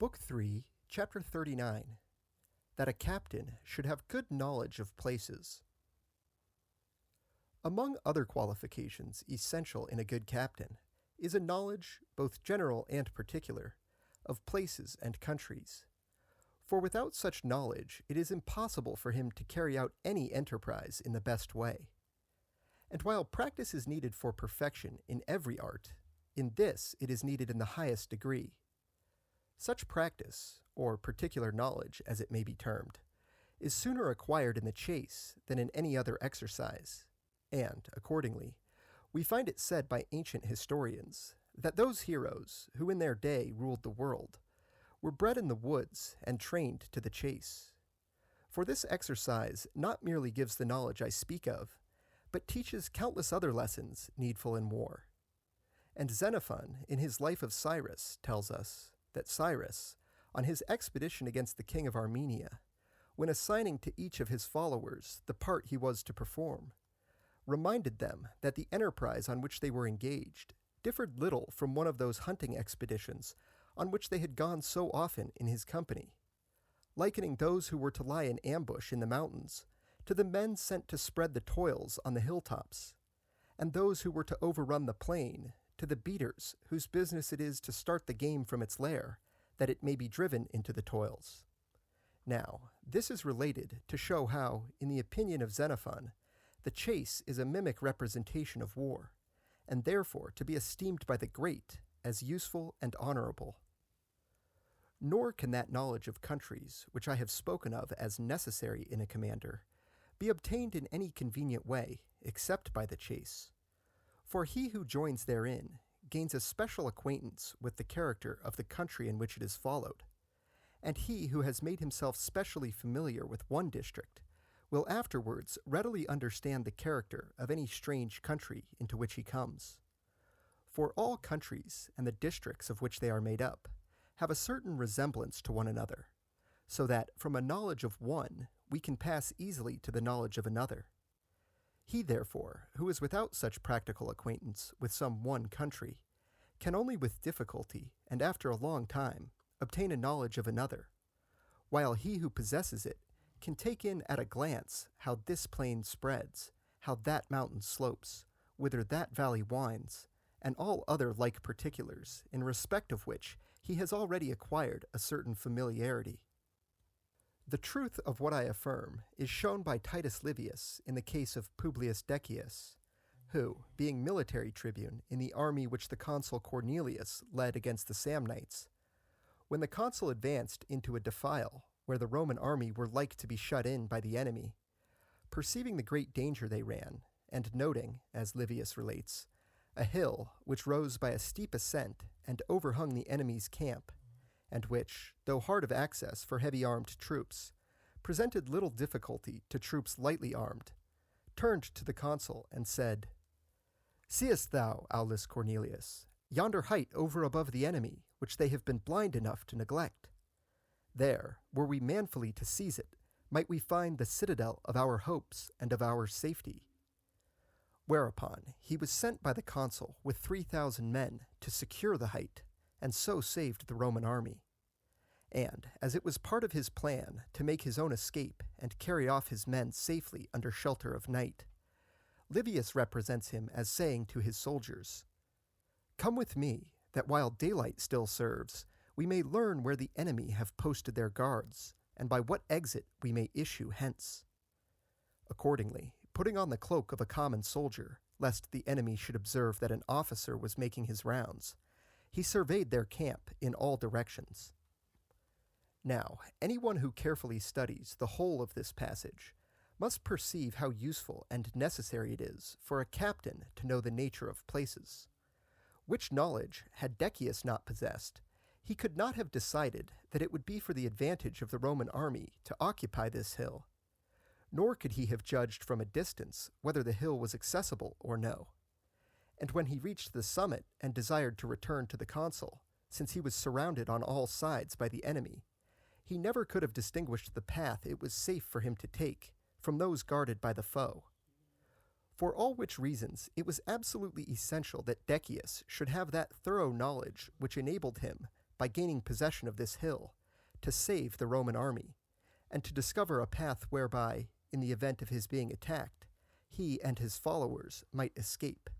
Book 3, Chapter 39, That a Captain should have good knowledge of places. Among other qualifications essential in a good captain is a knowledge, both general and particular, of places and countries. For without such knowledge it is impossible for him to carry out any enterprise in the best way. And while practice is needed for perfection in every art, in this it is needed in the highest degree. Such practice, or particular knowledge as it may be termed, is sooner acquired in the chase than in any other exercise, and, accordingly, we find it said by ancient historians that those heroes who in their day ruled the world were bred in the woods and trained to the chase. For this exercise not merely gives the knowledge I speak of, but teaches countless other lessons needful in war. And Xenophon, in his Life of Cyrus, tells us that Cyrus, on his expedition against the king of Armenia, when assigning to each of his followers the part he was to perform, reminded them that the enterprise on which they were engaged differed little from one of those hunting expeditions on which they had gone so often in his company, likening those who were to lie in ambush in the mountains to the men sent to spread the toils on the hilltops, and those who were to overrun the plain to the beaters whose business it is to start the game from its lair, that it may be driven into the toils. Now, this is related to show how, in the opinion of Xenophon, the chase is a mimic representation of war, and therefore to be esteemed by the great as useful and honorable. Nor can that knowledge of countries, which I have spoken of as necessary in a commander, be obtained in any convenient way, except by the chase. For he who joins therein gains a special acquaintance with the character of the country in which it is followed, and he who has made himself specially familiar with one district will afterwards readily understand the character of any strange country into which he comes. For all countries and the districts of which they are made up have a certain resemblance to one another, so that from a knowledge of one we can pass easily to the knowledge of another. He, therefore, who is without such practical acquaintance with some one country, can only with difficulty, and after a long time, obtain a knowledge of another, while he who possesses it can take in at a glance how this plain spreads, how that mountain slopes, whither that valley winds, and all other like particulars, in respect of which he has already acquired a certain familiarity. The truth of what I affirm is shown by Titus Livius in the case of Publius Decius, who, being military tribune in the army which the consul Cornelius led against the Samnites, when the consul advanced into a defile where the Roman army were like to be shut in by the enemy, perceiving the great danger they ran, and noting, as Livius relates, a hill which rose by a steep ascent and overhung the enemy's camp, and which, though hard of access for heavy-armed troops, presented little difficulty to troops lightly armed, turned to the consul and said, "Seest thou, Aulus Cornelius, yonder height over above the enemy, which they have been blind enough to neglect? There, were we manfully to seize it, might we find the citadel of our hopes and of our safety." Whereupon he was sent by the consul with 3,000 men to secure the height, and so saved the Roman army. And, as it was part of his plan to make his own escape and carry off his men safely under shelter of night, Livius represents him as saying to his soldiers, "Come with me, that while daylight still serves, we may learn where the enemy have posted their guards, and by what exit we may issue hence." Accordingly, putting on the cloak of a common soldier, lest the enemy should observe that an officer was making his rounds, he surveyed their camp in all directions. Now, anyone who carefully studies the whole of this passage must perceive how useful and necessary it is for a captain to know the nature of places, which knowledge, had Decius not possessed, he could not have decided that it would be for the advantage of the Roman army to occupy this hill, nor could he have judged from a distance whether the hill was accessible or no. And when he reached the summit and desired to return to the consul, since he was surrounded on all sides by the enemy, he never could have distinguished the path it was safe for him to take from those guarded by the foe. For all which reasons it was absolutely essential that Decius should have that thorough knowledge which enabled him, by gaining possession of this hill, to save the Roman army, and to discover a path whereby, in the event of his being attacked, he and his followers might escape.